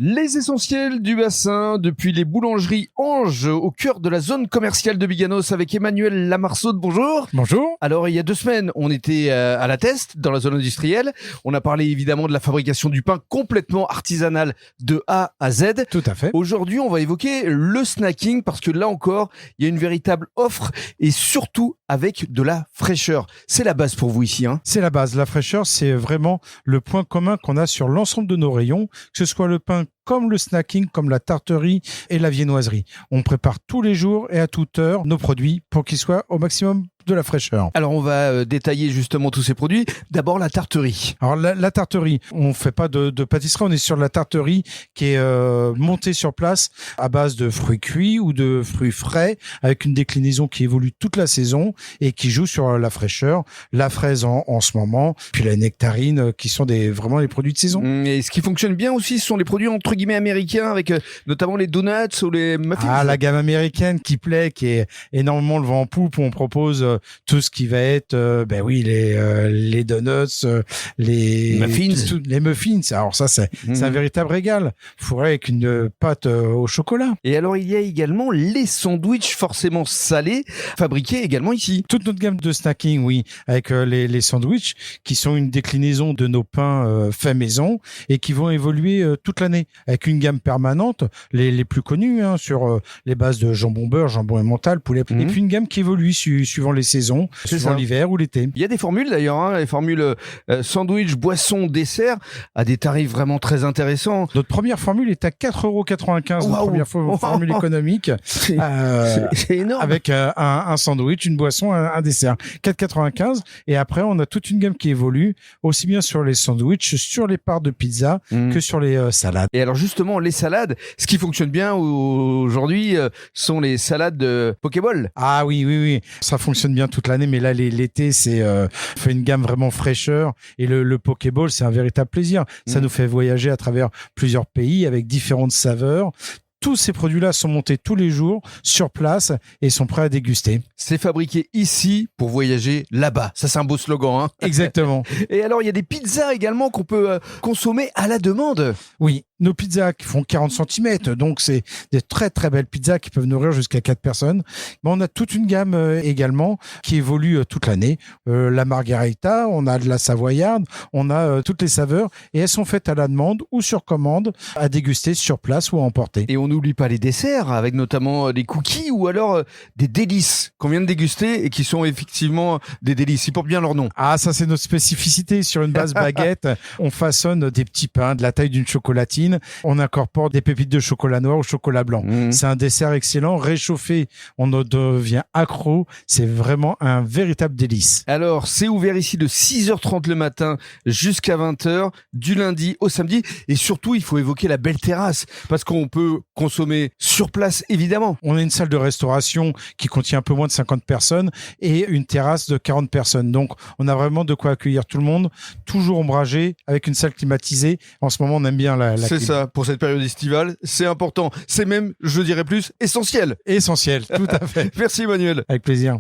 Les essentiels du bassin, depuis les boulangeries Ange, au cœur de la zone commerciale de Biganos, avec Emmanuel Lamarsaud. Bonjour. Bonjour. Alors, il y a 2 semaines, on était à la Teste, dans la zone industrielle. On a parlé évidemment de la fabrication du pain complètement artisanal de A à Z. Tout à fait. Aujourd'hui, on va évoquer le snacking parce que là encore, il y a une véritable offre et surtout avec de la fraîcheur. C'est la base pour vous ici, hein? C'est la base. La fraîcheur, c'est vraiment le point commun qu'on a sur l'ensemble de nos rayons, que ce soit le pain comme le snacking, comme la tarterie et la viennoiserie. On prépare tous les jours et à toute heure nos produits pour qu'ils soient au maximum de la fraîcheur. Alors, on va détailler justement tous ces produits. D'abord, la tarterie. Alors, la tarterie, on fait pas de pâtisserie, on est sur la tarterie qui est montée sur place à base de fruits cuits ou de fruits frais, avec une déclinaison qui évolue toute la saison et qui joue sur la fraîcheur, la fraise en ce moment, puis la nectarine, qui sont vraiment les produits de saison. Et ce qui fonctionne bien aussi, ce sont les produits entre guillemets américains, avec notamment les donuts ou les muffins. Ah, la gamme américaine qui plaît, qui est énormément le vent en poupe, où on propose tout ce qui va être, les donuts, les muffins. Les muffins. Alors ça, c'est un véritable régal. Fourré avec une pâte au chocolat. Et alors, il y a également les sandwichs forcément salés, fabriqués également ici. Toute notre gamme de snacking, oui, avec les sandwichs, qui sont une déclinaison de nos pains faits maison et qui vont évoluer toute l'année, avec une gamme permanente, les plus connus, hein, sur les bases de jambon beurre, jambon emmental, poulet, et puis une gamme qui évolue suivant les saisons, suivant l'hiver ou l'été. Il y a des formules d'ailleurs, hein, les formules sandwich, boisson, dessert, à des tarifs vraiment très intéressants. Notre première formule est à 4,95 €, notre première formule économique. C'est énorme. Avec un sandwich, une boisson, un dessert. 4,95 €. Et après, on a toute une gamme qui évolue, aussi bien sur les sandwichs, sur les parts de pizza, que sur les salades. Et alors justement, les salades, ce qui fonctionne bien aujourd'hui sont les salades de Pokéball. Ah oui. Ça fonctionne bien toute l'année, mais là, l'été, c'est fait une gamme vraiment fraîcheur. Et le Pokéball, c'est un véritable plaisir. Ça nous fait voyager à travers plusieurs pays avec différentes saveurs. Tous ces produits-là sont montés tous les jours sur place et sont prêts à déguster. C'est fabriqué ici pour voyager là-bas. Ça, c'est un beau slogan, hein. Exactement. Et alors, il y a des pizzas également qu'on peut consommer à la demande. Oui, nos pizzas qui font 40 cm, donc c'est des très très belles pizzas qui peuvent nourrir jusqu'à 4 personnes. Mais on a toute une gamme également qui évolue toute l'année. La margherita, on a de la savoyarde, on a toutes les saveurs et elles sont faites à la demande ou sur commande à déguster sur place ou à emporter. Et on n'oublie pas les desserts, avec notamment des cookies ou alors des délices qu'on vient de déguster et qui sont effectivement des délices. Ils portent bien leur nom. Ah, ça c'est notre spécificité. Sur une base baguette, on façonne des petits pains de la taille d'une chocolatine. On incorpore des pépites de chocolat noir ou chocolat blanc. C'est un dessert excellent, réchauffé. On en devient accro. C'est vraiment un véritable délice. Alors, c'est ouvert ici de 6h30 le matin jusqu'à 20h, du lundi au samedi. Et surtout, il faut évoquer la belle terrasse parce qu'on peut consommer sur place, évidemment. On a une salle de restauration qui contient un peu moins de 50 personnes et une terrasse de 40 personnes. Donc, on a vraiment de quoi accueillir tout le monde, toujours ombragé, avec une salle climatisée. En ce moment, on aime bien la C'est ça, pour cette période estivale, c'est important. C'est même, je dirais plus, essentiel. Essentiel, tout à fait. Merci Emmanuel. Avec plaisir.